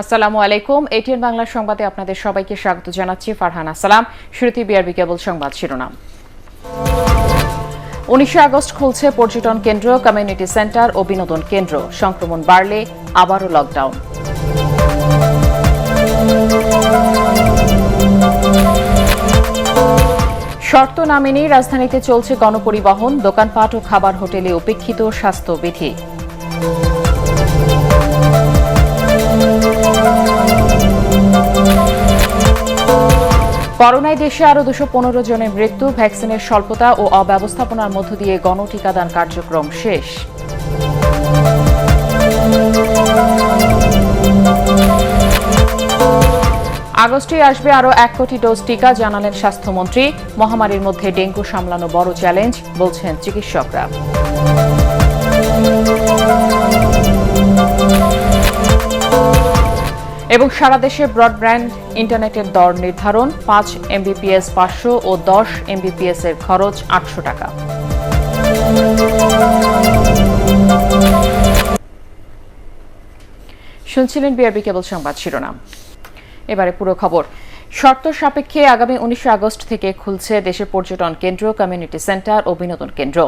আসসালামু আলাইকুম। এটিএন বাংলা সংবাদে আপনাদের সবাইকে স্বাগত জানাচ্ছি। ফারহানা সালাম। শুরুতে বিআরবি কেবল সংবাদ শিরোনাম। 19 আগস্ট খুলছে পর্যটন কেন্দ্র, কমিউনিটি সেন্টার ও বিনোদন কেন্দ্র। সংক্রমণ বাড়লে আবারও লকডাউন। শর্ত না মেনেই রাজধানীতে চলছে গণপরিবহন, দোকানপাট ও খাবার হোটেলে উপেক্ষিত স্বাস্থ্যবিধি। করোনায় দেশে আরও 215 জনের মৃত্যু, ভ্যাকসিনের স্বল্পতা ও অব্যবস্থাপনার মধ্য দিয়ে গণটিকাদান কার্যক্রম শেষ। আগস্টে আসবে আরও 1 কোটি ডোজ টিকা, জানালেন স্বাস্থ্যমন্ত্রী। মহামারীর মধ্যে ডেঙ্গু সামলানো বড় চ্যালেঞ্জ, বলছেন চিকিৎসকরা। এবং সারা দেশে ব্রডব্যান্ড ইন্টারনেটের দর নির্ধারণ, 5 MBPS 500 ও 10 MBPS এর খরচ 800 টাকা। শুনছিলেন বিআরবি কেবল সংবাদ শিরোনাম। এবারে পুরো খবর। শর্ত সাপেক্ষে আগামী 19 আগস্ট থেকে খুলছে দেশের পর্যটন কেন্দ্র, কমিউনিটি সেন্টার ও বিনোদন কেন্দ্র।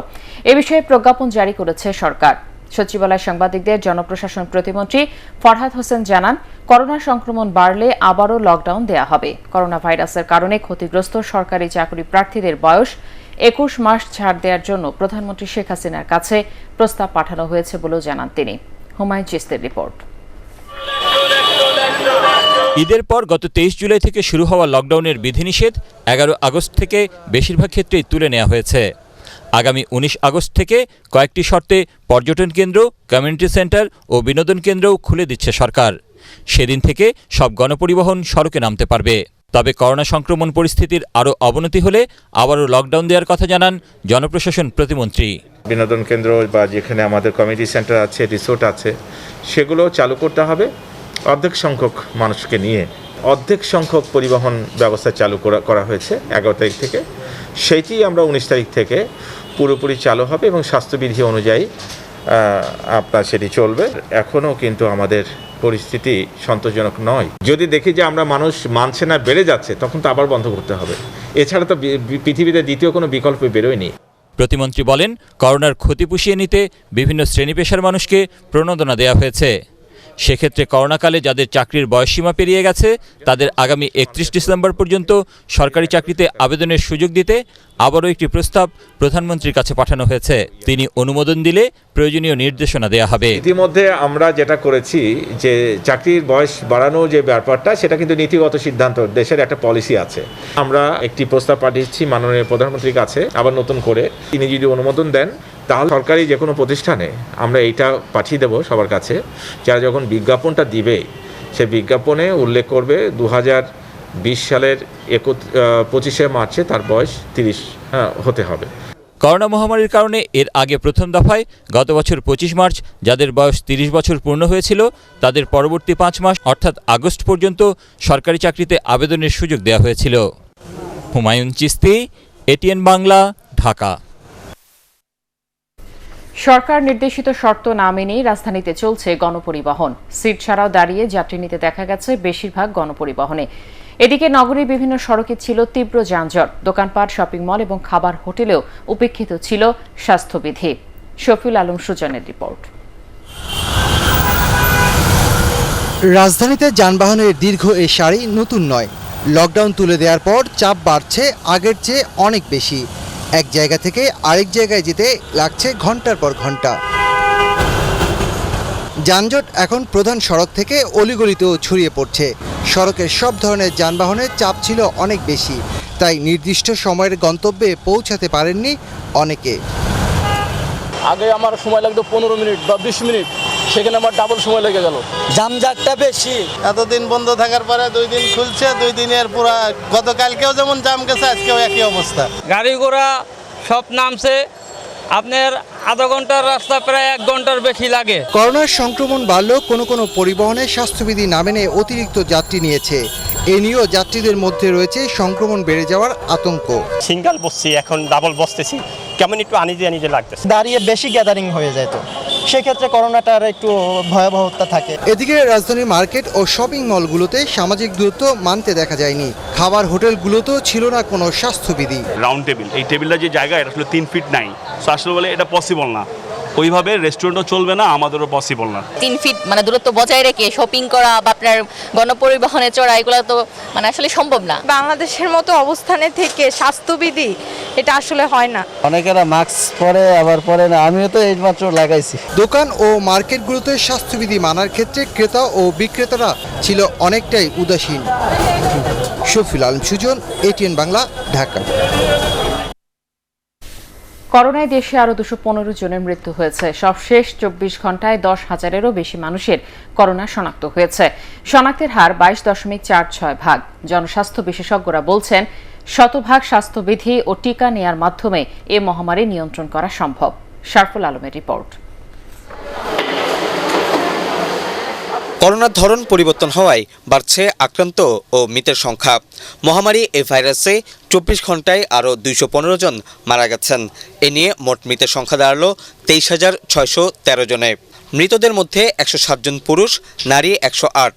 এ বিষয়ে প্রজ্ঞাপন জারি করেছে সরকার। সচিবালয় সাংবাদিকদের জনপ্রশাসন প্রতিমন্ত্রী ফরহাদ হোসেন জানান, করোনা সংক্রমণ বাড়লে আবারও লকডাউন দেয়া হবে। করোনা ভাইরাসের কারণে ক্ষতিগ্রস্ত সরকারি চাকরি প্রার্থীদের বয়স 21 মাস ছাড় দেওয়ার জন্য প্রধানমন্ত্রী শেখ হাসিনার কাছে প্রস্তাব পাঠানো হয়েছে বলেও জানান তিনি। হুমায়ুন চিস্তির রিপোর্ট। ঈদের পর গত 23 জুলাই থেকে শুরু হওয়া লকডাউনের বিধিনিষেধ 11 আগস্ট থেকে বেশিরভাগ ক্ষেত্রেই তুলে নেওয়া হয়েছে। আগামী 19 আগস্ট থেকে কয়েকটি শর্তে পর্যটন কেন্দ্র, কমিউনিটি সেন্টার ও বিনোদন কেন্দ্রও খুলে দিচ্ছে সরকার। সেদিন থেকে সব গণপরিবহন সড়কে নামতে পারবে। তবে করোনা সংক্রমণ পরিস্থিতির আরও অবনতি হলে আবারও লকডাউন দেওয়ার কথা জানান জনপ্রশাসন প্রতিমন্ত্রী। বিনোদন কেন্দ্র বা যেখানে আমাদের কমিউনিটি সেন্টার আছে, রিসোর্ট আছে, সেগুলো চালু করতে হবে অর্ধেক সংখ্যক মানুষকে নিয়ে। অর্ধেক সংখ্যক পরিবহন ব্যবস্থা চালু করা হয়েছে 11 তারিখ থেকে। সেইটি আমরা 19 তারিখ থেকে পুরোপুরি চালু হবে এবং স্বাস্থ্যবিধি অনুযায়ী আপনার সেটি চলবে। এখনও কিন্তু আমাদের পরিস্থিতি সন্তোষজনক নয়। যদি দেখি যে আমরা মানুষ মানছে না, বেড়ে যাচ্ছে, তখন তো আবার বন্ধ করতে হবে। এছাড়া তো পৃথিবীতে দ্বিতীয় কোনো বিকল্প বেরোয়নি। প্রতিমন্ত্রী বলেন, করোনার ক্ষতি পুষিয়ে নিতে বিভিন্ন শ্রেণী পেশার মানুষকে প্রণোদনা দেওয়া হয়েছে। সেক্ষেত্রে করোনাকালে যাদের চাকরির বয়সসীমা পেরিয়ে গেছে তাদের আগামী 31 ডিসেম্বর পর্যন্ত সরকারি চাকরিতে আবেদনের সুযোগ দিতে আবারও একটি প্রস্তাব প্রধানমন্ত্রীর কাছে পাঠানো হয়েছে। তিনি অনুমোদন দিলে প্রয়োজনীয় নির্দেশনা দেওয়া হবে। ইতিমধ্যে আমরা যেটা করেছি যে চাকরির বয়স বাড়ানো যে ব্যাপারটা, সেটা কিন্তু নীতিগত সিদ্ধান্ত, দেশের একটা পলিসি আছে। আমরা একটি প্রস্তাব পাঠিয়েছি মাননীয় প্রধানমন্ত্রীর কাছে আবার নতুন করে। তিনি যদি অনুমোদন দেন তাহলে সরকারি যে কোনো প্রতিষ্ঠানে আমরা এইটা পাঠিয়ে দেব সবার কাছে। যারা যখন বিজ্ঞাপনটা দিবে সে বিজ্ঞাপনে উল্লেখ করবে 2020 সালের 25শে মার্চে তার বয়স 30 হতে হবে। করোনা মহামারীর কারণে এর আগে প্রথম দফায় গত বছর 25 মার্চ যাদের বয়স 30 বছর পূর্ণ হয়েছিল তাদের পরবর্তী 5 মাস অর্থাৎ আগস্ট পর্যন্ত সরকারি চাকরিতে আবেদনের সুযোগ দেওয়া হয়েছিল। হুমায়ুন চিস্তি, এটিএন বাংলা, ঢাকা। সরকার নির্দেশিত শর্ত না মেনেই রাজধানীতে চলছে গণপরিবহন। সিট ছাড়াও দাঁড়িয়ে যাত্রী নিতে দেখা গেছে বেশিরভাগ গণপরিবহনে। এদিকে নগরীর বিভিন্ন সড়কে ছিল তীব্র যানজট। দোকানপাট, শপিং মল এবং খাবার হোটেলেও উপেক্ষিত ছিল স্বাস্থ্যবিধি। শফিউল আলম সুজনের রিপোর্ট। রাজধানীতে যানবাহনের দীর্ঘ এ সারি নতুন নয়। লকডাউন তুলে দেওয়ার পর চাপ বাড়ছে আগের চেয়ে অনেক বেশি। এক জায়গা থেকে আরেক জায়গায় যেতে লাগছে ঘন্টার পর ঘন্টা। যানজট এখন প্রধান সড়ক থেকে অলিগলিতেও ছড়িয়ে পড়ছে। সড়কের সব ধরনের যানবাহনের চাপ ছিল অনেক বেশি, তাই নির্দিষ্ট সময়ের গন্তব্যে পৌঁছাতে পারেননি অনেকে। আগে আমার সময় লাগতো 15 মিনিট বা 20 মিনিট, সেখানে আমার ডাবল সময় লেগে গেল। জামজাটটা বেশি। এতদিন বন্ধ থাকার পরে 2 দিন খুলছে, 2 দিনের পুরো গতকালকেও যেমন জাম গেছে, আজকেও একই অবস্থা। গাড়ি ঘোড়া সব নামছে, আপনার আধা ঘন্টার রাস্তা প্রায় 1 ঘন্টার বেশি লাগে। করোনার সংক্রমণ বাড়লেও কোনো পরিবহনে স্বাস্থ্যবিধি না মেনে অতিরিক্ত যাত্রী নিয়েছে। এ নিয়েও যাত্রীদের মধ্যে রয়েছে সংক্রমণ বেড়ে যাওয়ার আতঙ্ক। সিঙ্গেল বসছি, এখন ডাবল বসতেছি, কেমন একটু আনিজে লাগতেছে। দাঁড়িয়ে বেশি গ্যাদারিং হয়ে যায়, তো সেক্ষেত্রে করোনাটার একটু ভয়াবহতা থাকে। এদিকে রাজধানীর মার্কেট ও শপিং মলগুলোতে সামাজিক দূরত্ব মানতে দেখা যায়নি। খাবার হোটেলগুলোতেও ছিল না কোনো স্বাস্থ্যবিধি। রাউন্ড টেবিল, এই টেবিলটা যে জায়গা এটা আসলে 3 ফিট নাই, সো আসলে বলে এটা পসিবল না। ওইভাবে রেস্টুরেন্টও চলবে না, আমাদেরও পসিবল না। 3 ফিট মানে দূরত্ব বজায় রেখে শপিং করা বা আপনার গণপরিবহনে চড়া এগুলো তো মানে আসলে সম্ভব না। বাংলাদেশের মতো অবস্থানে থেকে স্বাস্থ্যবিধি এটা আসলে হয় না। অনেকেরা মাস্ক পরে আবার পরে না, আমিও তো এইমাত্র লাগাইছি। দোকান ও মার্কেটগুলোতে স্বাস্থ্যবিধি মানার ক্ষেত্রে ক্রেতা ও বিক্রেতারা ছিল অনেকটাই উদাসীন। শফিউল আলম সুজন, ATN বাংলা, ঢাকা। করোনায় দেশে আরও 215 জনের মৃত্যু হয়েছে। সবশেষ 24 ঘন্টায় 10,000-এরও বেশি মানুষের করোনা শনাক্ত হয়েছে। শনাক্তের হার 22.46%। জনস্বাস্থ্য বিশেষজ্ঞরা বলছেন, শতভাগ স্বাস্থ্যবিধি ও টিকা নেয়ার মাধ্যমে এ মহামারী নিয়ন্ত্রণ করা সম্ভব। শারফুল আলমের রিপোর্ট। করোনার ধরন পরিবর্তন হওয়ায় বাড়ছে আক্রান্ত ও মৃতের সংখ্যা। মহামারী এই ভাইরাসে 24 ঘন্টায় আরও 215 জন মারা গেছেন। এ নিয়ে মোট মৃতের সংখ্যা দাঁড়ালো 23,613 জনে। মৃতদের মধ্যে 107 জন পুরুষ, নারী 108।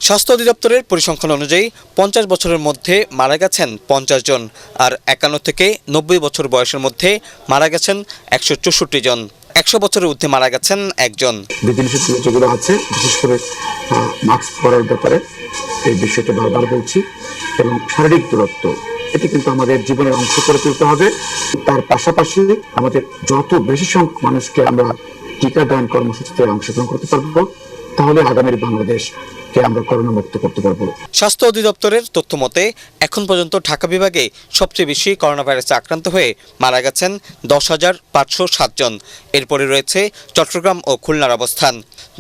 স্বাস্থ্য অধিদপ্তরের পরিসংখ্যান অনুযায়ী 50 বছরের মধ্যে মারা গেছেন 50 জন, আর 51 থেকে 90 বছর বয়সের মধ্যে মারা গেছেন 164 জন। 100 বছরের ঊর্ধ্বে মারা গেছেন একজন। বিধিনিষেধ যেগুলো আছে, বিশেষ করে মাস্ক পরার ব্যাপারে এই বিষয়টা বারবার বলছি, এবং শারীরিক দূরত্ব, এটি কিন্তু আমাদের জীবনের অংশ করে তুলতে হবে। তার পাশাপাশি আমাদের যত বেশি সংখ্যক মানুষকে আমরা টিকাদান কর্মসূচিতে অংশগ্রহণ করতে পারবো, তাহলে আগামীর বাংলাদেশকে আমরা করোনা মুক্ত করতে পারবো। স্বাস্থ্য অধিদপ্তরের তথ্য মতে এখন পর্যন্ত ঢাকা বিভাগে সবচেয়ে বেশি করোনা ভাইরাসে আক্রান্ত হয়ে মারা গেছেন 10,507 জন। এরপরে রয়েছে চট্টগ্রাম ও খুলনার অবস্থান।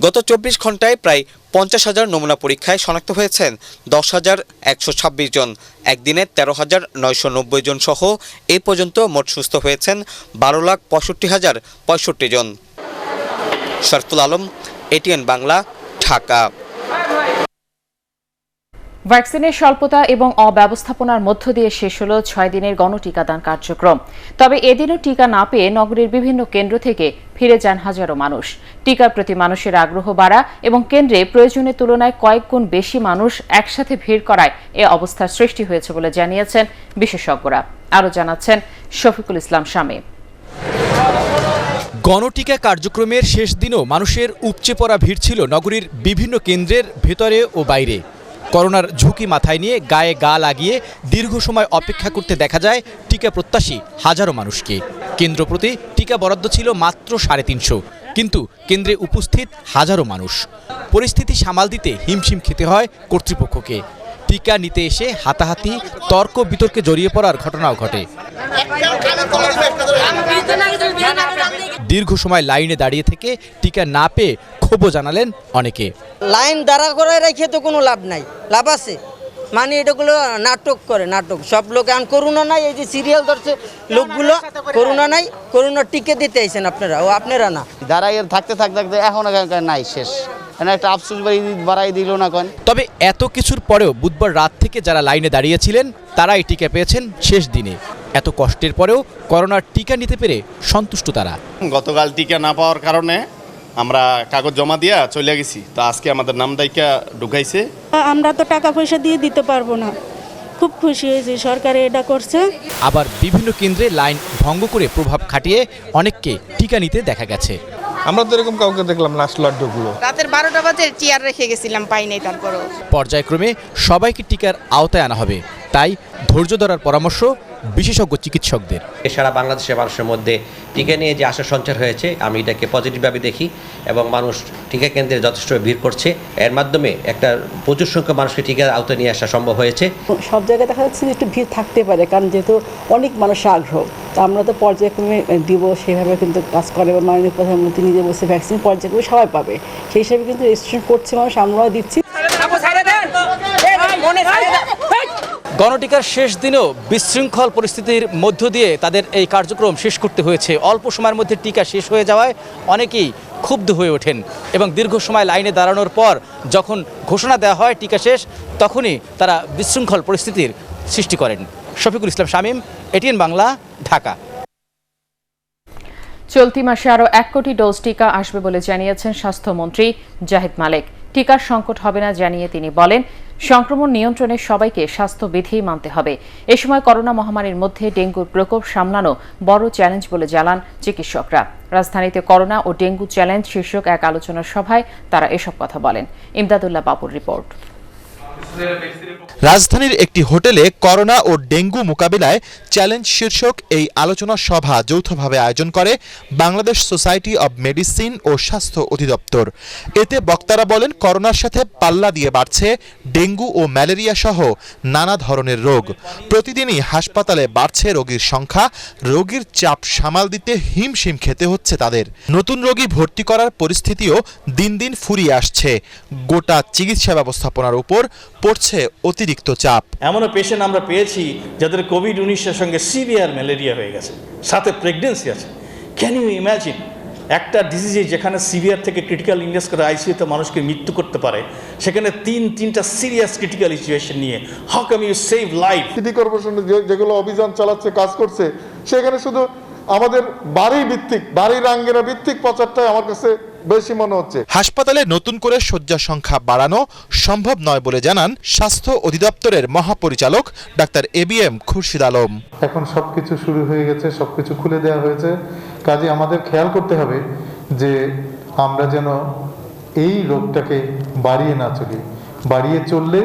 গত 24 ঘন্টায় প্রায় 50,000 নমুনা পরীক্ষায় শনাক্ত হয়েছেন 10,126 জন। একদিনে 13,990 জন সহ এই পর্যন্ত মোট সুস্থ হয়েছেন 12,65,065 জন। শারফুল আলম, ATN বাংলা, ঢাকা। ভ্যাকসিনের স্বল্পতা এবং অব্যবস্থাপনার মধ্য দিয়ে শেষ হল 6 দিনের গণটিকাদান কার্যক্রম। তবে এদিনও টিকা না পেয়ে নগরীর বিভিন্ন কেন্দ্র থেকে ফিরে যান হাজারো মানুষ। টিকার প্রতি মানুষের আগ্রহ বাড়া এবং কেন্দ্রে প্রয়োজনের তুলনায় কয়েক গুণ বেশি মানুষ একসাথে ভিড় করায় এ অবস্থার সৃষ্টি হয়েছে বলে জানিয়েছেন বিশেষজ্ঞরা। আরও জানাচ্ছেন শফিকুল ইসলাম শামীম। গণটিকা কার্যক্রমের শেষ দিনও মানুষের উপচে পড়া ভিড় ছিল নগরীর বিভিন্ন কেন্দ্রের ভেতরে ও বাইরে। করোনার ঝুঁকি মাথায় নিয়ে গায়ে গা লাগিয়ে দীর্ঘ সময় অপেক্ষা করতে দেখা যায় টিকা প্রত্যাশী হাজারো মানুষকে। কেন্দ্র প্রতি টিকা বরাদ্দ ছিল মাত্র 350, কিন্তু কেন্দ্রে উপস্থিত হাজারো মানুষ। পরিস্থিতি সামাল দিতে হিমশিম খেতে হয় কর্তৃপক্ষকে। টিকা নিতে এসে হাতাহাতি, তর্ক বিতর্কে জড়িয়ে পড়ার ঘটনাও ঘটে। দীর্ঘ সময় লাইনে দাঁড়িয়ে থেকে টিকা না পেয়ে ক্ষোভও জানালেন অনেকে। লাইন দাঁড়া করে রেখে তো কোনো লাভ নাই, লাভ আছে মানে এটাগুলো নাটক করে, নাটক। সব লোক এখন করোনা নাই, এই যে সিরিয়াল ধরছে লোকগুলো, করোনা নাই, করোনা টিকে দিতে আইছেন আপনারা, ও আপনারা না। দাঁড়াই থাকতে থাকতে এখন নাই, শেষ একটা আফসোস বাড়াই দিল না কেন। তবে এত কিছুর পরেও বুধবার রাত থেকে যারা লাইনে দাঁড়িয়েছিলেন তারাই টিকা পেয়েছেন শেষ দিনে। এত কষ্টের পরেও করোনার টিকা নিতে পেরে সন্তুষ্ট তারা। গতকাল টিকা না পাওয়ার কারণে আমরা কাগজ জমা দিয়া চলে গেছি, তো আজকে আমাদের নাম দায়িকা ঢুকাইছে। আমরা তো টাকা পয়সা দিয়ে দিতে পারবো না, খুব খুশি হয়েছি সরকার এটা করছে। আবার বিভিন্ন কেন্দ্রে লাইন ভঙ্গ করে প্রভাব খাটিয়ে অনেককে টিকা নিতে দেখা গেছে। আমরা তো এরকম কাউকে দেখলাম না, লাস্ট ঢুকলো রাতের 12টা বাজে চেয়ার রেখে গেছিলাম, পাই নাই। তারপরও পর্যায়ক্রমে সবাইকে টিকার আওতায় আনা হবে, তাই ধৈর্য ধরার পরামর্শ বিশেষজ্ঞ চিকিৎসকদের। সারা বাংলাদেশের মানুষের মধ্যে টিকা নিয়ে যে আশা সঞ্চার হয়েছে, আমি এটাকে পজিটিভভাবে দেখি এবং মানুষ টিকা কেন্দ্রে যথেষ্ট ভিড় করছে। এর মাধ্যমে একটা প্রচুর সংখ্যক মানুষকে টিকার আওতায় নিয়ে আসা সম্ভব হয়েছে। সব জায়গায় দেখা যাচ্ছে যে একটু ভিড় থাকতে পারে, কারণ যেহেতু অনেক মানুষের আগ্রহ, তো আমরা তো পর্যায়ক্রমে দিব, সেভাবে কিন্তু কাজ করে। এবং মাননীয় প্রধানমন্ত্রী নিজে বসে ভ্যাকসিন পর্যায়ক্রমে সবাই পাবে, সেই হিসাবে কিন্তু রেজিস্ট্রেশন করছে মানুষ, আমরাও দিচ্ছি। গণটিকার শেষ দিনেও বিশৃঙ্খল পরিস্থিতির মধ্য দিয়ে তাদের এই কার্যক্রম শেষ করতে হয়েছে। অল্প সময়ের মধ্যে টিকা শেষ হয়ে যাওয়ায় অনেকেই ক্ষুব্ধ হয়ে ওঠেন এবং দীর্ঘ সময় লাইনে দাঁড়ানোর পর যখন ঘোষণা দেওয়া হয় টিকা শেষ, তখনই তারা বিশৃঙ্খল পরিস্থিতির সৃষ্টি করেন। শফিকুল ইসলাম শামীম, ATN বাংলা, ঢাকা। চলতি মাসে আরও 1 কোটি ডোজ টিকা আসবে বলে জানিয়েছেন স্বাস্থ্যমন্ত্রী জাহিদ মালেক। টিকার সংকট হবে না জানিয়ে তিনি বলেন, সংক্রমণ নিয়ন্ত্রণে সবাইকে স্বাস্থ্যবিধি মানতে হবে। এ সময় করোনা মহামারীর মধ্যে ডেঙ্গুর প্রকোপ সামলানো বড় চ্যালেঞ্জ বলে জানান চিকিৎসকরা। রাজধানীতে করোনা ও ডেঙ্গু চ্যালেঞ্জ শীর্ষক এক আলোচনা সভায় তারা এসব কথা বলেন। ইমদাদুল্লাহ বাবুর রিপোর্ট। রাজধানীর একটি হোটেলে করোনা ও ডেঙ্গু মোকাবিলায় চ্যালেঞ্জ শীর্ষক এই আলোচনা সভা যৌথভাবে আয়োজন করে বাংলাদেশ সোসাইটি অব মেডিসিন ও স্বাস্থ্য অধিদপ্তর। এতে বক্তারা বলেন, করোনার সাথে পাল্লা দিয়ে বাড়ছে ডেঙ্গু ও ম্যালেরিয়া সহ নানা ধরনের রোগ। প্রতিদিনই হাসপাতালে বাড়ছে রোগীর সংখ্যা, রোগীর চাপ সামাল দিতে হিমশিম খেতে হচ্ছে তাদের। নতুন রোগী ভর্তি করার পরিস্থিতিও দিন দিন ফুরিয়ে আসছে। গোটা চিকিৎসা ব্যবস্থাপনার উপর পড়ছে অতিরিক্ত চাপ। এমনও পেশেন্ট আমরা পেয়েছি যাদের কোভিড-19 সঙ্গে সিভিয়ার ম্যালেরিয়া হয়ে গেছে, সাথে প্রেগনেন্সি আছে। ক্যান ইউ ইম্যাজিন একটা ডিজিজে যেখানে সিভিয়ার থেকে ক্রিটিক্যাল ইলনেস করে আইসিইউতে মানুষকে মৃত্যু করতে পারে, সেখানে তিনটা সিরিয়াস ক্রিটিক্যাল সিচুয়েশন নিয়ে how can you save life? City corporation যেগুলো অভিযান চালাচ্ছে, কাজ করছে, সেখানে শুধু আমাদের বাড়ির আঙ্গিনা ভিত্তিক প্রচারটাই আমার কাছে বেশি মনে হচ্ছে। হাসপাতালে নতুন করে শয্যা সংখ্যা বাড়ানো সম্ভব নয় বলে জানান স্বাস্থ্য অধিদপ্তরের মহাপরিচালক ডাক্তার ABM খুরশিদ আলম। এখন সবকিছু শুরু হয়ে গেছে, সবকিছু খুলে দেওয়া হয়েছে, কাজে আমাদের খেয়াল করতে হবে যে আমরা যেন এই রোগটাকে বাড়িয়ে না চলি। বাড়িয়ে চললে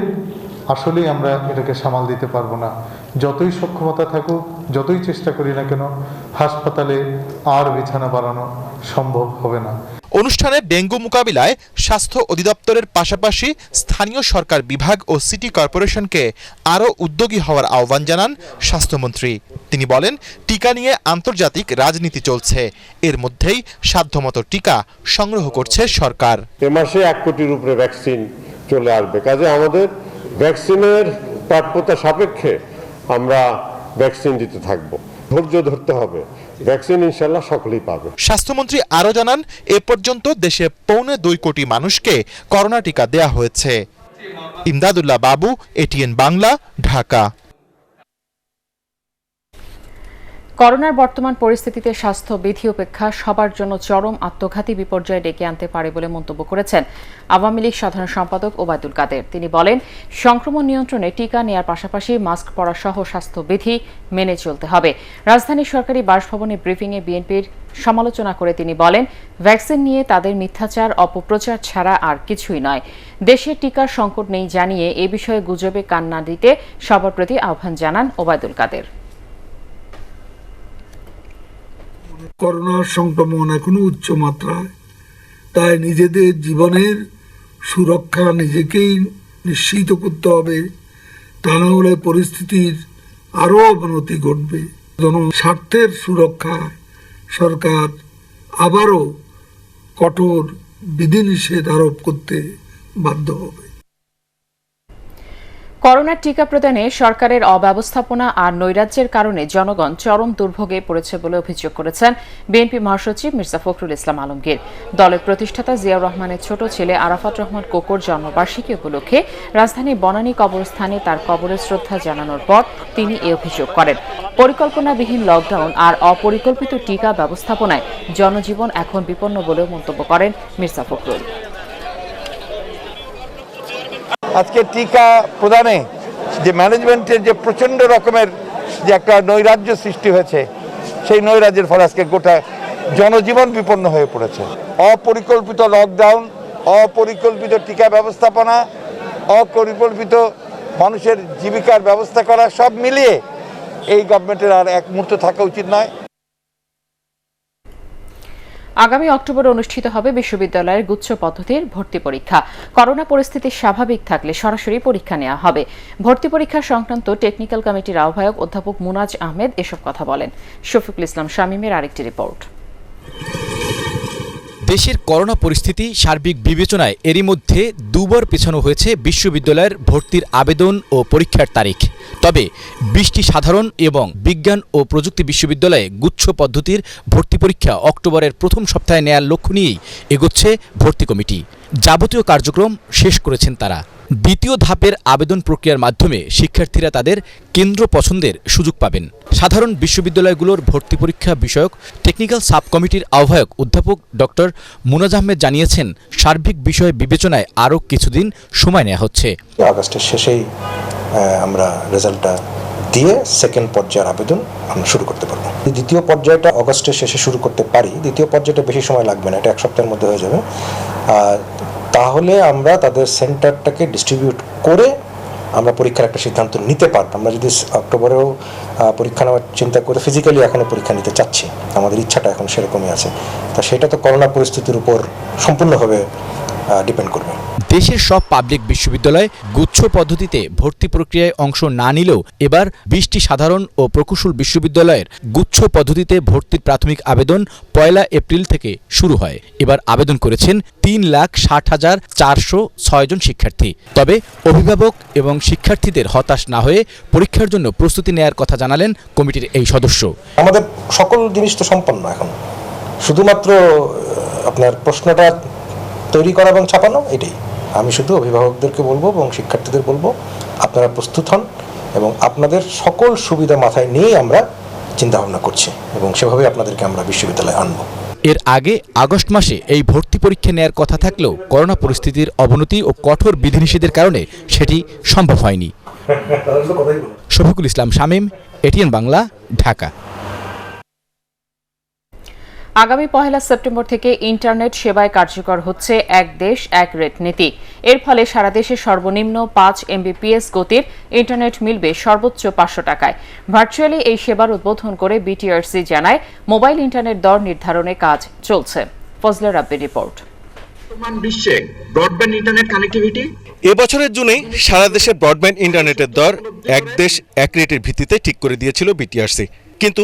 আসলেই আমরা এটাকে সামাল দিতে পারবো না। যতই সক্ষমতা থাকুক, যতই চেষ্টা করি না কেন, হাসপাতালে আর বিছানা বাড়ানো সম্ভব হবে না। অনুষ্ঠানে ডেঙ্গু মোকাবিলায় স্বাস্থ্য অধিদপ্তরের পাশাপাশি স্থানীয় সরকার বিভাগ ও সিটি কর্পোরেশনকে আরও উদ্যোগী হওয়ার আহ্বান জানান স্বাস্থ্যমন্ত্রী। তিনি বলেন, টিকা নিয়ে আন্তর্জাতিক রাজনীতি চলছে, এর মধ্যেই সাধ্যমতো টিকা সংগ্রহ করছে সরকার। এ মাসে 1 কোটির উপরে ভ্যাকসিন চলে আসবে, কাজে আমাদের ভ্যাকসিনের প্রাপ্যতা সাপেক্ষে আমরা ভ্যাকসিন দিতে থাকবো, ধৈর্য ধরতে হবে, ভ্যাকসিন ইনশাআল্লাহ সকলেই পাবে। স্বাস্থ্যমন্ত্রী আরও জানান, এ পর্যন্ত দেশে 2.25 কোটি মানুষকে করোনা টিকা দেয়া হয়েছে। ইমদাদুল্লাহ বাবু, ATN বাংলা, ঢাকা। করোনার বর্তমান পরিস্থিতিতে স্বাস্থ্যবিধি উপেক্ষা সবার জন্য চরম আত্মঘাতী বিপর্যয় ডেকে আনতে পারে বলে মন্তব্য করেছেন আওয়ামী লীগ সাধারণ সম্পাদক ওবায়দুল কাদের। তিনি বলেন, সংক্রমণ নিয়ন্ত্রণে টিকা নেয়ার পাশাপাশি মাস্ক পরা সহ স্বাস্থ্যবিধি মেনে চলতে হবে। রাজধানীর সরকারি বাসভবনে ব্রিফিংয়ে বিএনপির সমালোচনা করে তিনি বলেন, ভ্যাকসিন নিয়ে তাদের মিথ্যাচার, অপপ্রচার ছাড়া আর কিছুই নয়। দেশে টিকার সংকট নেই জানিয়ে এ বিষয়ে গুজবে কান না দিতে সবার প্রতি আহ্বান জানান ওবায়দুল কাদের। করোনার সংক্রমণ এখনো উচ্চ মাত্রায়, তাই নিজেদের জীবনের সুরক্ষা নিজেকেই নিশ্চিত করতে হবে, তা না হলে পরিস্থিতির আরও অবনতি ঘটবে। জনস্বার্থের সুরক্ষায় সরকার আবারও কঠোর বিধিনিষেধ আরোপ করতে বাধ্য হবে। করোনার টিকা প্রদানে সরকারের অব্যবস্থাপনা আর নৈরাজ্যের কারণে জনগণ চরম দুর্ভোগে পড়েছে বলে অভিযোগ করেছেন বিএনপি মহাসচিব মির্জা ফখরুল ইসলাম আলমগীর। দলের প্রতিষ্ঠাতা জিয়াউর রহমানের ছোট ছেলে আরাফাত রহমান কোকোর জন্মবার্ষিকী উপলক্ষে রাজধানীর বনানী কবরস্থানে তার কবরে শ্রদ্ধা জানানোর পর তিনি এ অভিযোগ করেন। পরিকল্পনাবিহীন লকডাউন আর অপরিকল্পিত টিকা ব্যবস্থাপনায় জনজীবন এখন বিপন্ন বলেও মন্তব্য করেন মির্জা ফখরুল। আজকে টিকা প্রদানে যে ম্যানেজমেন্টের যে প্রচণ্ড রকমের যে একটা নৈরাজ্য সৃষ্টি হয়েছে, সেই নৈরাজ্যের ফলে আজকে গোটা জনজীবন বিপন্ন হয়ে পড়েছে। অপরিকল্পিত লকডাউন, অপরিকল্পিত টিকা ব্যবস্থাপনা, অপরিকল্পিত মানুষের জীবিকার ব্যবস্থা করা, সব মিলিয়ে এই গভর্নমেন্টের আর এক মুহূর্ত থাকা উচিত নয়। আগামী অক্টোবরে অনুষ্ঠিত হবে বিশ্ববিদ্যালয়ের গুচ্ছ পদ্ধতির ভর্তি পরীক্ষা। করোনা পরিস্থিতি স্বাভাবিক থাকলে সরাসরি পরীক্ষা নেওয়া হবে। ভর্তি পরীক্ষা সংক্রান্ত টেকনিক্যাল কমিটির আহ্বায়ক অধ্যাপক মুনাজ আহমেদ এসব কথা বলেন। শফিকুল ইসলাম শামীমের আরেকটি রিপোর্ট। দেশের করোনা পরিস্থিতি সার্বিক বিবেচনায় এরই মধ্যে দুবার পেছানো হয়েছে বিশ্ববিদ্যালয়ের ভর্তির আবেদন ও পরীক্ষার তারিখ। তবে 20টি সাধারণ এবং বিজ্ঞান ও প্রযুক্তি বিশ্ববিদ্যালয়ে গুচ্ছ পদ্ধতির ভর্তি পরীক্ষা অক্টোবরের প্রথম সপ্তাহে নেয়ার লক্ষ্য নিয়েই এগোচ্ছে ভর্তি কমিটি। যাবতীয় কার্যক্রম শেষ করেছেন তারা। দ্বিতীয় ধাপের আবেদন প্রক্রিয়ার মাধ্যমে শিক্ষার্থীরা তাদের কেন্দ্র পছন্দের সুযোগ পাবেন। সাধারণ বিশ্ববিদ্যালয়গুলোর ভর্তি পরীক্ষা বিষয়ক টেকনিক্যাল সাব কমিটির আহ্বায়ক অধ্যাপক ডক্টর মুনাজ আহমেদ জানিয়েছেন, সার্বিক বিষয় বিবেচনায় আরও কিছুদিন সময় নেওয়া হচ্ছে। আগস্টের শেষেই আমরা রেজাল্টটা দিয়ে সেকেন্ড পর্যায়ের আবেদন আমরা শুরু করতে পারবো। দ্বিতীয় পর্যায়টা আগস্টের শেষে শুরু করতে পারি, দ্বিতীয় পর্যায়টা বেশি সময় লাগবে না, এটা এক সপ্তাহের মধ্যে হয়ে যাবে। তাহলে আমরা তাদের সেন্টারটাকে ডিস্ট্রিবিউট করে আমরা পরীক্ষার একটা সিদ্ধান্ত নিতে পারবো। আমরা যদি অক্টোবরেও পরীক্ষা নেওয়ার চিন্তা করে ফিজিক্যালি এখনও পরীক্ষা নিতে চাচ্ছি, আমাদের ইচ্ছাটা এখন সেরকমই আছে। তা সেটা তো করোনা পরিস্থিতির উপর সম্পূর্ণভাবে ডিপেন্ড করবে। দেশের সব পাবলিক বিশ্ববিদ্যালয় গুচ্ছ পদ্ধতিতে ভর্তি প্রক্রিয়ায় অংশ না নিলেও এবার 20টি সাধারণ ও প্রকৌশল বিশ্ববিদ্যালয়ের গুচ্ছ পদ্ধতিতে ভর্তির প্রাথমিক আবেদন 1 এপ্রিল থেকে শুরু হয়। এবার আবেদন করেছেন 3,60,406 জন শিক্ষার্থী। তবে অভিভাবক এবং শিক্ষার্থীদের হতাশ না হয়ে পরীক্ষার জন্য প্রস্তুতি নেয়ার কথা জানালেন কমিটির এই সদস্য। আমাদের সকল জিনিস তো সম্পন্ন, এখন শুধুমাত্র আপনার প্রশ্নটা তৈরি করা এবং ছাপানো, এটাই। আমি শুধু অভিভাবকদেরকে বলবো এবং শিক্ষার্থীদের বলবো, আপনারা প্রস্তুত হন এবং আপনাদের সকল সুবিধা মাথায় নিয়েই আমরা চিন্তাভাবনা করছি এবং সেভাবে আপনাদেরকে আমরা বিশ্ববিদ্যালয়ে আনব। এর আগে আগস্ট মাসে এই ভর্তি পরীক্ষা নেয়ার কথা থাকলেও করোনা পরিস্থিতির অবনতি ও কঠোর বিধিনিষেধের কারণে সেটি সম্ভব হয়নি। শফিকুল ইসলাম শামীম, এটিএন বাংলা, ঢাকা। আগামী 1 সেপ্টেম্বর থেকে ইন্টারনেট সেবায় কার্যকর হচ্ছে এক দেশ এক রেট নীতি। এর ফলে সারা দেশে সর্বনিম্ন 5 MBPS গতির ইন্টারনেট মিলবে সর্বোচ্চ 500 টাকায়। ভার্চুয়ালি এই সেবার উদ্বোধন করে বিটিআরসি জানায়, মোবাইল ইন্টারনেট দর নির্ধারণে কাজ চলছে। ফজলে রাব্বির রিপোর্ট। বিশ্বে ব্রডব্যান্ড ইন্টারনেট কানেক্টিভিটি এবছরের জুনেই সারা দেশে ব্রডব্যান্ড ইন্টারনেটের দর এক দেশ এক রেটের ভিত্তিতে ঠিক করে দিয়েছিল বিটিআরসি। কিন্তু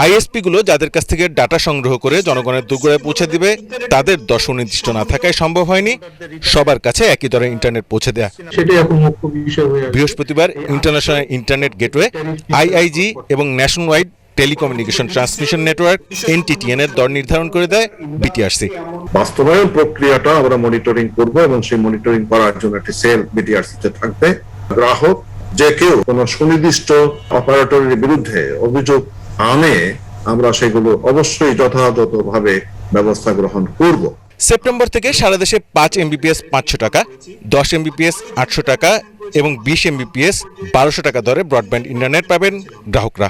আইএসপিগুলো যাদের কাছ থেকে ডাটা সংগ্রহ করে জনগণের দুর্গড়ায় পৌঁছে দিবে, তাদের দর সুনির্দিষ্ট না থাকায় সম্ভব হয়নি সবার কাছে একই দরে ইন্টারনেট পৌঁছে দেয়া। বৃহস্পতিবার ইন্টারন্যাশনাল ইন্টারনেট গেটওয়ে আইআইজি এবং national wide telecommunication transmission network NTTN এর দর নির্ধারণ করে দেয় বিটিআরসি। বাস্তবায়ন প্রক্রিয়াটা আমরা মনিটরিং করব এবং সেই মনিটরিং করার জন্য একটি সেল বিটিআরসিতে থাকবে। গ্রাহক যে কেউ কোনো সুনির্দিষ্ট অপারেটরের বিরুদ্ধে অভিযোগ আনে আমরা সেগুলো অবশ্যই যথাযথভাবে ব্যবস্থা গ্রহণ করব। সেপ্টেম্বর থেকে সারা দেশে 5 MBPS 500 টাকা, 10 MBPS 800 টাকা এবং 20 MBPS 1200 টাকা দরে ব্রডব্যান্ড ইন্টারনেট পাবেন গ্রাহকরা।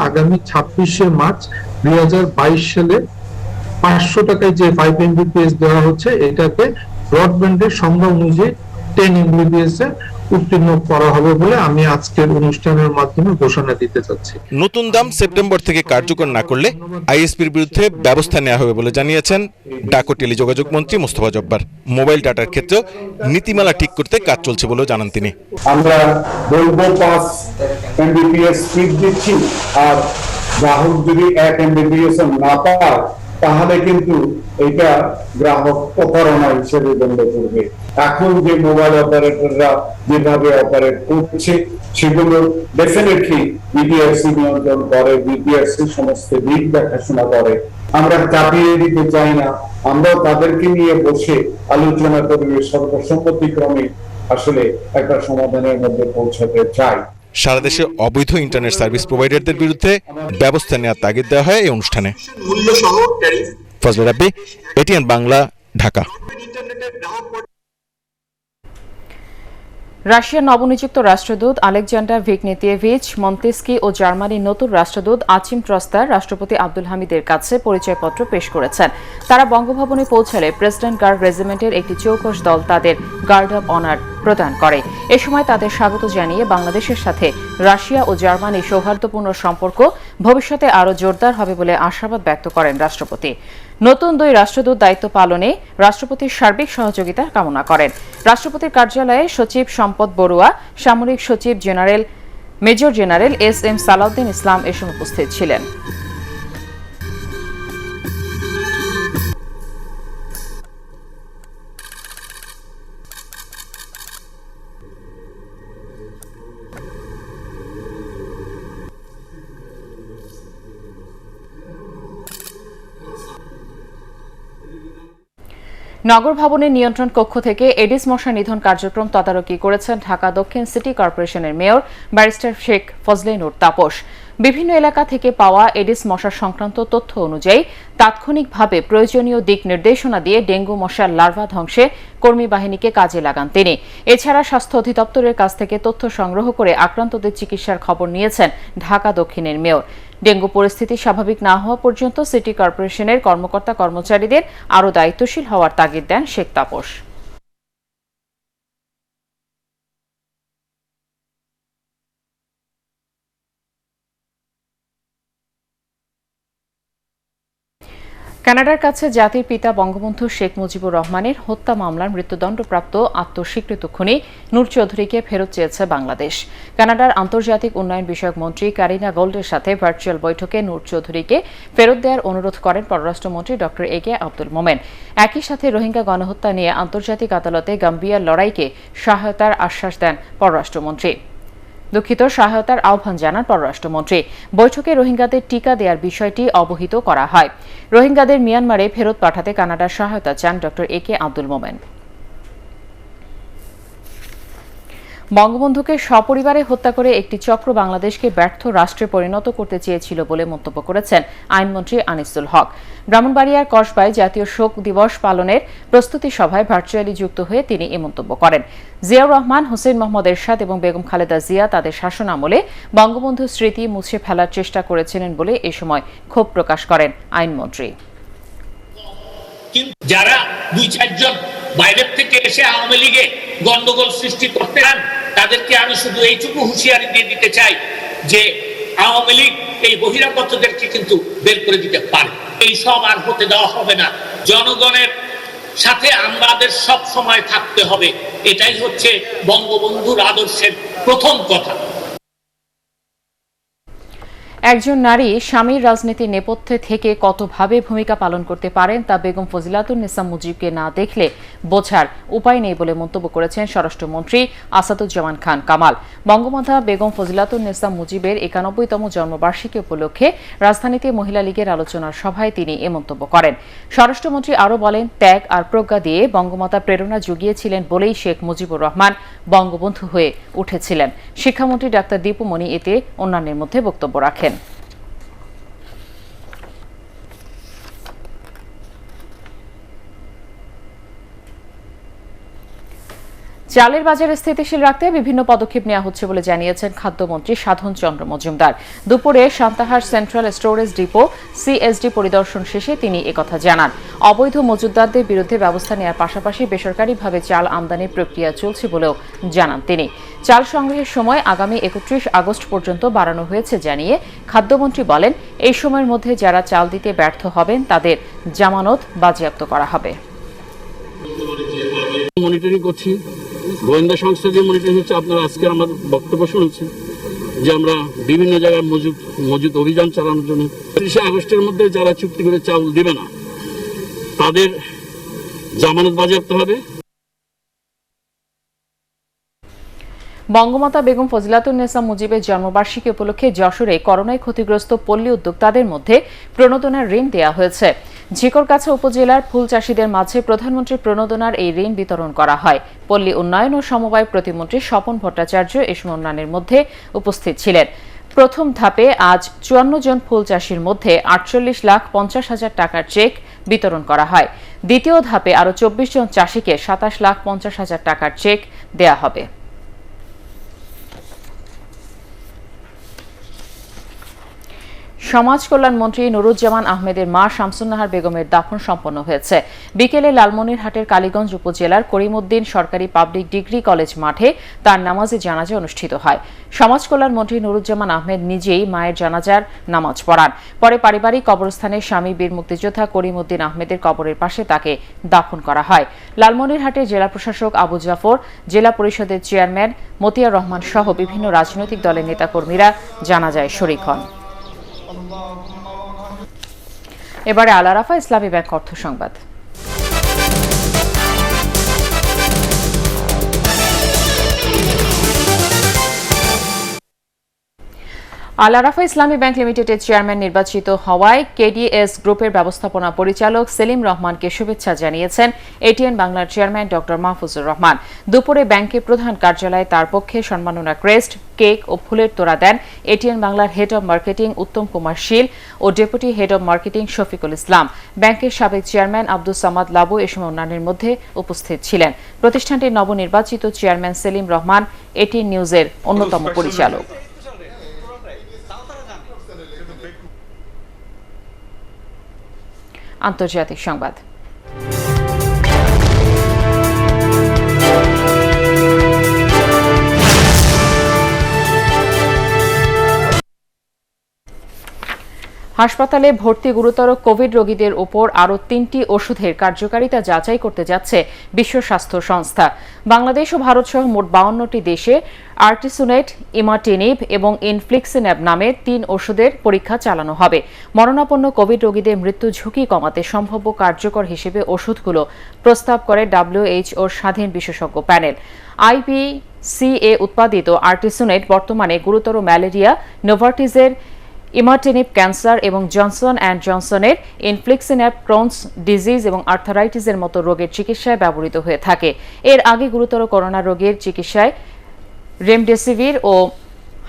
আগামী 26শে মার্চ 2022 সালে 500 টাকায় যে 5 MBPS দেওয়া হচ্ছে, এটাকে ব্রডব্যান্ডের সংখ্যা অনুযায়ী 10 MBPS এ উত্তীর্ণ করা হবে বলে আমি আজকের অনুষ্ঠানের মাধ্যমে ঘোষণা দিতে চাচ্ছি। নতুন দাম সেপ্টেম্বর থেকে কার্যকর না করলে আইএসপির বিরুদ্ধে ব্যবস্থা নেওয়া হবে বলে জানিয়েছেন ডাক ও টেলিযোগাযোগ মন্ত্রী মোস্তফা জব্বার। মোবাইল ডাটার ক্ষেত্রেও নীতিমালা ঠিক করতে কাজ চলছে বলেও জানান তিনি। আমরা বলবো 5 MBPS স্পিড দিচ্ছি, আর গ্রাহক যদি 1 MBPS না পায় তাহলে কিন্তু এটা গ্রাহক প্রতারণা হিসেবে গণ্য করবে। এখন যে মোবাইল অপারেটররা যেভাবে অপারেট করছে সেগুলো ডেফিনেটলি বিটিআরসি নিয়ন্ত্রণ করে, বিটিআরসি সমস্ত দিক দেখাশোনা করে। আমরা চাপিয়ে দিতে চাই না, আমরাও তাদেরকে নিয়ে বসে আলোচনা করে সর্বসম্মতিক্রমে আসলে একটা সমাধানের মধ্যে পৌঁছাতে চাই। সারা দেশে অবৈধ ইন্টারনেট সার্ভিস প্রোভাইডারদের বিরুদ্ধে ব্যবস্থা নেওয়ার তাগিদ দেওয়া হয় এই অনুষ্ঠানে। ফজলে রাব্বি, এটিএন বাংলা, ঢাকা। রাশিয়ার নবনিযুক্ত রাষ্ট্রদূত আলেকজান্ডার ভিগনেতিয়েভিচ মন্তেস্কি ও জার্মানির নতুন রাষ্ট্রদূত আচিম ট্রস্তার রাষ্ট্রপতি আব্দুল হামিদের কাছে পরিচয়পত্র পেশ করেছেন। তারা বঙ্গভবনে পৌঁছালে প্রেসিডেন্ট গার্ড রেজিমেন্টের একটি চৌকস দল তাদের গার্ড অব অনার প্রদান করে। এ সময় তাদের স্বাগত জানিয়ে বাংলাদেশের সাথে রাশিয়া ও জার্মানির সৌহার্দ্যপূর্ণ সম্পর্ক ভবিষ্যতে আরও জোরদার হবে বলে আশাবাদ ব্যক্ত করেন রাষ্ট্রপতি। নতুন 2 রাষ্ট্রদূত দায়িত্ব পালনে রাষ্ট্রপতির সার্বিক সহযোগিতা কামনা করেন। রাষ্ট্রপতির কার্যালয়ে সচিব সম্পদ বড়ুয়া, সামরিক সচিব মেজর জেনারেল SM সালাউদ্দিন ইসলাম এ সময় উপস্থিত ছিলেন। নগর ভবনের নিয়ন্ত্রণ কক্ষ থেকে এডিস মশা নিধন কার্যক্রম তদারকি করেছেন ঢাকা দক্ষিণ সিটি কর্পোরেশনের মেয়র ব্যারিস্টার শেখ ফজলে নূর তাপস। বিভিন্ন এলাকা থেকে পাওয়া এডিস মশা সংক্রান্ত তথ্য অনুযায়ী তাৎক্ষণিকভাবে প্রয়োজনীয় দিক নির্দেশনা দিয়ে ডেঙ্গু মশার লার্ভা ধ্বংসে কর্মী বাহিনীকে কাজে লাগান তিনি। এছাড়া স্বাস্থ্য অধিদপ্তরের কাছ থেকে তথ্য সংগ্রহ করে আক্রান্তদের চিকিৎসার খবর নিয়েছেন ঢাকা দক্ষিণের মেয়র। ডেঙ্গু পরিস্থিতি স্বাভাবিক না হওয়া পর্যন্ত সিটি কর্পোরেশনের কর্মকর্তা কর্মচারীদের আরও দায়িত্বশীল হওয়ার তাগিদ দেন শেখ তাপস। কানাডার কাছে জাতির পিতা বঙ্গবন্ধু শেখ মুজিবুর রহমানের হত্যা মামলার মৃত্যুদণ্ডপ্রাপ্ত আত্মস্বীকৃত খুনি নূর চৌধুরীকে ফেরত চেয়েছে বাংলাদেশ। কানাডার আন্তর্জাতিক উন্নয়ন বিষয়ক মন্ত্রী কারিনা গোল্ডের সাথে ভার্চুয়াল বৈঠকে নূর চৌধুরীকে ফেরত দেওয়ার অনুরোধ করেন পররাষ্ট্রমন্ত্রী ড একে আব্দুল মোমেন। একই সাথে রোহিঙ্গা গণহত্যা নিয়ে আন্তর্জাতিক আদালতে গাম্বিয়ার লড়াইকে সহায়তার আশ্বাস দেন পররাষ্ট্রমন্ত্রী। সহায়তার আহ্বান জানান পররাষ্ট্রমন্ত্রী। বৈঠকে রোহিঙ্গাদের টিকা দেওয়ার বিষয়টি অবহিত করা হয়। রোহিঙ্গাদের মিয়ানমারে ফেরত পাঠাতে কানাডার সহায়তা চান ড একে আব্দুল মোমেন। বঙ্গবন্ধুকে সপরিবারে হত্যা করে একটি চক্র বাংলাদেশকে ব্যর্থ রাষ্ট্রে পরিণত করতে চেয়েছিল বলে মন্তব্য করেছেন আইনমন্ত্রী আনিসুল হক। ব্রাহ্মণবাড়িয়ার কসবায় জাতীয় শোক দিবস পালনের প্রস্তুতি সভায় ভার্চুয়ালি যুক্ত হয়ে তিনি এ মন্তব্য করেন। জিয়াউর রহমান, হোসেন মোহাম্মদ এরশাদ এবং বেগম খালেদা জিয়া তাদের শাসনামলে বঙ্গবন্ধুর স্মৃতি মুছে ফেলার চেষ্টা করেছিলেন বলে এ সময় ক্ষোভ প্রকাশ করেন আইনমন্ত্রী। যারা 2-4 জন বাইরের থেকে এসে আওয়ামী লীগে গন্ডগোল সৃষ্টি করতে চান তাদেরকে আমি শুধু এইটুকু হুঁশিয়ারি দিয়ে দিতে চাই যে আওয়ামী লীগ এই বহিরাগতদেরকে কিন্তু বের করে দিতে পারে। এই সব আর হতে দেওয়া হবে না। জনগণের সাথে আমাদের সব সময় থাকতে হবে, এটাই হচ্ছে বঙ্গবন্ধুর আদর্শের প্রথম কথা। একজন নারী স্বামীর রাজনীতির নেপথ্যে থেকে কতভাবে ভূমিকা পালন করতে পারেন তা বেগম ফজিলাতুন্নেসা মুজিবকে না দেখলে বোঝার উপায় নেই বলে মন্তব্য করেছেন স্বরাষ্ট্রমন্ত্রী আসাদুজ্জামান খান কামাল। বঙ্গমাতা বেগম ফজিলাতুন্নেসা মুজিবের 91তম জন্মবার্ষিকী উপলক্ষে রাজধানীতে মহিলা লীগের আলোচনার সভায় তিনি এ মন্তব্য করেন। স্বরাষ্ট্রমন্ত্রী আরও বলেন, ত্যাগ আর প্রজ্ঞা দিয়ে বঙ্গমাতা প্রেরণা জুগিয়েছিলেন বলেই শেখ মুজিবুর রহমান বঙ্গবন্ধু হয়ে উঠেছিলেন। শিক্ষামন্ত্রী ডাক্তার দীপু মনি এতে অন্যান্যের মধ্যে বক্তব্য রাখেন। চালের বাজার স্থিতিশীল রাখতে বিভিন্ন পদক্ষেপ নেওয়া হচ্ছে বলে জানিয়েছেন খাদ্যমন্ত্রী সাধন চন্দ্র মজুমদার। দুপুরে Santahar central storage depot CSD পরিদর্শন শেষে তিনি একথা জানান। অবৈধ মজুতদারদের বিরুদ্ধে ব্যবস্থা নেওয়ার পাশাপাশি বেসরকারিভাবে চাল আমদানির প্রক্রিয়া চলছে বলেও জানান তিনি। চাল সংগ্রহের সময় আগামী 31 আগস্ট পর্যন্ত বাড়ানো হয়েছে জানিয়ে খাদ্যমন্ত্রী বলেন, এই সময়ের মধ্যে যারা চাল দিতে ব্যর্থ হবেন তাদের জামানত বাজেয়াপ্ত করা হবে। মনিটরিং করছি, গোয়েন্দা সংস্থা যে মনিটরিং হচ্ছে, আপনারা আজকে আমার বক্তব্য শুনেছেন যে আমরা বিভিন্ন জায়গায় মজুদ অভিযান চালানোর জন্য 30 আগস্টের মধ্যে যারা চুক্তি করে চাউল দিবে না তাদের জামানত বাজেয়াপ্ত হবে। বঙ্গমাতা বেগম ফজিলাতুন্নেসা মুজিবের জন্মবার্ষিকী উপলক্ষে যশোরে করোনায় ক্ষতিগ্রস্ত পল্লী উদ্যোক্তাদের মধ্যে প্রণোদনার ঋণ দেওয়া হয়েছে। ঝিকরগাছা উপজেলার ফুল চাষীদের মাঝে প্রধানমন্ত্রী প্রণোদনার এই ঋণ বিতরণ করা হয়। পল্লী উন্নয়ন ও সমবায় প্রতিমন্ত্রী স্বপন ভট্টাচার্য এসব অন্যান্যের মধ্যে উপস্থিত ছিলেন। প্রথম ধাপে আজ 54 জন ফুল চাষীর মধ্যে 48,50,000 টাকার চেক বিতরণ করা হয়। দ্বিতীয় ধাপে আরও 24 জন চাষীকে 27,50,000 টাকার চেক দেয়া হবে। সমাজ কল্যাণ মন্ত্রী নুরুজ্জামান আহমেদের মা শামসুন্নাহার বেগমের দাফন সম্পন্ন হয়েছে। বিকেলে লালমনিরহাটের কালীগঞ্জ উপজেলার করিমউদ্দিন সরকারি পাবলিক ডিগ্রি কলেজ মাঠে তার নামাজে জানাজা অনুষ্ঠিত হয়। সমাজ কল্যাণ মন্ত্রী নুরুজ্জামান আহমেদ নিজেই মায়ের জানাজার নামাজ পড়ান। পরে পারিবারিক কবরস্থানে স্বামী বীর মুক্তিযোদ্ধা করিমউদ্দিন আহমেদের কবরের পাশে তাকে দাফন করা হয়। লালমনিরহাটের জেলা প্রশাসক আবু জাফর, জেলা পরিষদের চেয়ারম্যান মতিয়ার রহমান সহ বিভিন্ন রাজনৈতিক দলের নেতাকর্মীরা জানাজায় শরীক হন। এবারে আল আরাফা ইসলামী ব্যাংক অর্থ সংবাদ। আল আরাফা ইসলামী ব্যাংক লিমিটেডের চেয়ারম্যান নির্বাচিত হওয়ায় কেডিএস গ্রুপের ব্যবস্থাপনা পরিচালক সেলিম রহমানকে শুভেচ্ছা জানিয়েছেন এটিএন বাংলার চেয়ারম্যান ডক্টর মাহফুজুর রহমান। দুপুরে ব্যাংকের প্রধান কার্যালয়ে তার পক্ষে সম্মাননা ক্রেস্ট, কেক ও ফুলের তোড়া দেন এটিএন বাংলার head of marketing Uttam Kumar Shil ও deputy head of marketing Shafiqul Islam. ব্যাংকের সাবেক চেয়ারম্যান আব্দুস সামাদ লাবু এ সময় অন্যান্যের মধ্যে উপস্থিত ছিলেন। প্রতিষ্ঠানটির নবনির্বাচিত চেয়ারম্যান সেলিম রহমান এটিএন নিউজের অন্যতম পরিচালক। আন্তর্জাতিক সংবাদ। হাসপাতালে ভর্তি গুরুতর কোভিড রোগীদের ওপর আরও 3টি ওষুধের কার্যকারিতা যাচাই করতে যাচ্ছে বিশ্ব স্বাস্থ্য সংস্থা। বাংলাদেশ ও ভারত সহ মোট 52টি দেশে আর্টিসুনেট, ইমাটিনিব এবং ইনফ্লিক্সিন্যাব নামে 3 ওষুধের পরীক্ষা চালানো হবে। মরণাপন্ন কোভিড রোগীদের মৃত্যু ঝুঁকি কমাতে সম্ভাব্য কার্যকর হিসেবে ওষুধগুলো প্রস্তাব করে WHOর স্বাধীন বিশেষজ্ঞ প্যানেল। IPCA উৎপাদিত আর্টিসুনেট বর্তমানে গুরুতর ম্যালেরিয়া, নোভার্টিসের ইমাটিনিব ক্যান্সার এবং জনসন অ্যান্ড জনসনের ইনফ্লিক্সিন্যাব ক্রোনস ডিজিজ এবং আর্থারাইটিসের মতো রোগের চিকিৎসায় ব্যবহৃত হয়ে থাকে। এর আগে গুরুতর করোনা রোগের চিকিৎসায় রেমডেসিভির ও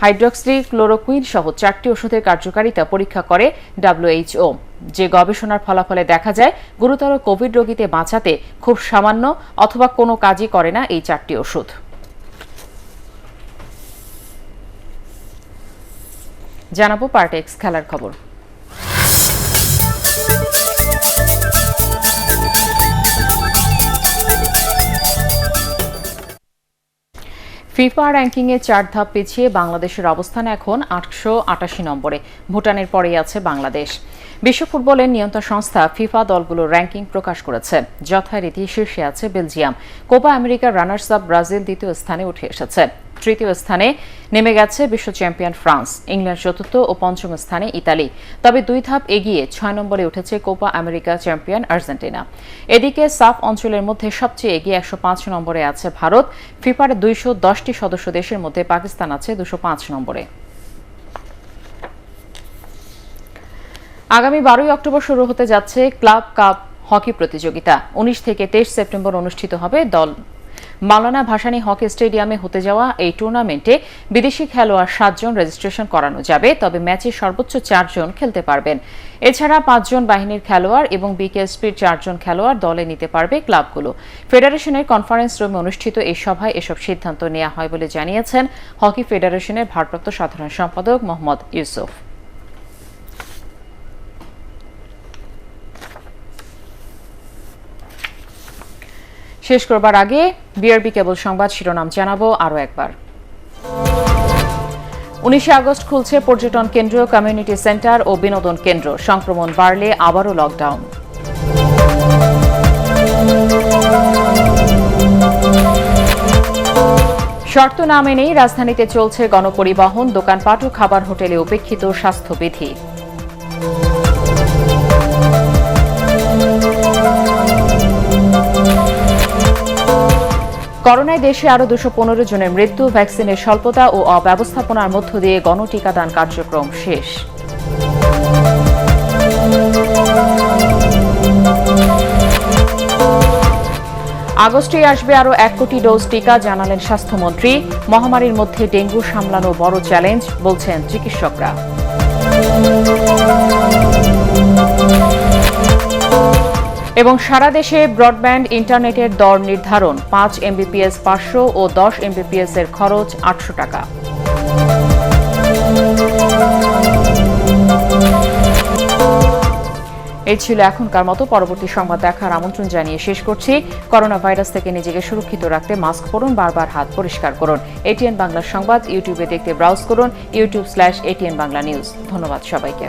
হাইড্রক্সিক্লোরোকুইন সহ 4টি ওষুধের কার্যকারিতা পরীক্ষা করে WHO। যে গবেষণার ফলাফলে দেখা যায় গুরুতর কোভিড রোগীতে বাঁচাতে খুব সামান্য অথবা কোনো কাজই করে না এই 4টি ওষুধ। জানাবো পার্টেক্স খেলার খবর। ফিফা র্যাঙ্কিংয়ে 4 ধাপ পিছিয়ে বাংলাদেশের অবস্থান এখন 888 নম্বরে। ভুটানের পরেই আছে বাংলাদেশ। বিশ্ব ফুটবলের নিয়ন্ত্রণ সংস্থা ফিফা দলগুলোর র্যাঙ্কিং প্রকাশ করেছে। যথারীতি শীর্ষে আছে বেলজিয়াম। কোপা আমেরিকার রানার্স আপ ব্রাজিল দ্বিতীয় স্থানে উঠে এসেছে। তৃতীয় স্থানে নেমে গেছে বিশ্ব চ্যাম্পিয়ন ফ্রান্স। ইংল্যান্ড চতুর্থ ও পঞ্চম স্থানে ইতালি। তবে 2 ধাপ এগিয়ে 6 নম্বরে উঠেছে কোপা আমেরিকা চ্যাম্পিয়ন আর্জেন্টিনা। এদিকে সাফ অঞ্চলের মধ্যে সবচেয়ে এগিয়ে 105 নম্বরে আছে ভারত। ফিফার 210টি সদস্য দেশের মধ্যে পাকিস্তান আছে 205 নম্বরে। আগামী 12 অক্টোবর শুরু হতে যাচ্ছে ক্লাব কাপ হকি প্রতিযোগিতা। 19 থেকে 23 সেপ্টেম্বর অনুষ্ঠিত হবে মাওলানা ভাসানী হকি স্টেডিয়ামে হতে যাওয়া এই টুর্নামেন্টে বিদেশি খেলোয়াড় 7 জন রেজিস্ট্রেশন করানো যাবে। তবে ম্যাচে সর্বোচ্চ 4 জন খেলতে পারবেন। এছাড়া 5 জন বাহিনীর খেলোয়াড় এবং বিকেএসপির 4 জন খেলোয়াড় দলে নিতে পারবে ক্লাবগুলো। ফেডারেশনের কনফারেন্স রুমে অনুষ্ঠিত এই সভায় এসব সিদ্ধান্ত নেওয়া হয় বলে জানিয়েছেন হকি ফেডারেশনের ভারপ্রাপ্ত সাধারণ সম্পাদক মোহাম্মদ ইউসুফ। শেষ করবার আগে বিআরবি কেবল সংবাদ শিরোনাম জানাবো আরও একবার। 19 আগস্ট খুলছে পর্যটন কেন্দ্র, কমিউনিটি সেন্টার ও বিনোদন কেন্দ্র। সংক্রমণ বাড়লে আবারও লকডাউন। শর্ত না মেনেই রাজধানীতে চলছে গণপরিবহন, দোকানপাট ও খাবার হোটেলে উপেক্ষিত স্বাস্থ্যবিধি। করোনায় দেশে আরও 215 জনের মৃত্যু। ভ্যাকসিনের স্বল্পতা ও অব্যবস্থাপনার মধ্য দিয়ে গণটিকাদান কার্যক্রম শেষ। আগস্টে আসবে আরও 1 কোটি ডোজ টিকা, জানালেন স্বাস্থ্যমন্ত্রী। মহামারীর মধ্যে ডেঙ্গু সামলানো বড় চ্যালেঞ্জ, বলছেন চিকিৎসকরা। এবং সারা দেশে ব্রডব্যান্ড ইন্টারনেটের দর নির্ধারণ। 5 MBPS 500 ও 10 MBPS এর খরচ 800 টাকা। এই ছিল এখনকার মতো। পরবর্তী সংবাদ দেখার আমন্ত্রণ জানিয়ে শেষ করছি। করোনা ভাইরাস থেকে নিজেকে সুরক্ষিত রাখতে মাস্ক পরুন, বারবার হাত পরিষ্কার করুন। এটিএন বাংলা সংবাদ ইউটিউবে দেখতে ব্রাউজ করুন youtube/ATN বাংলা নিউজ। ধন্যবাদ সবাইকে।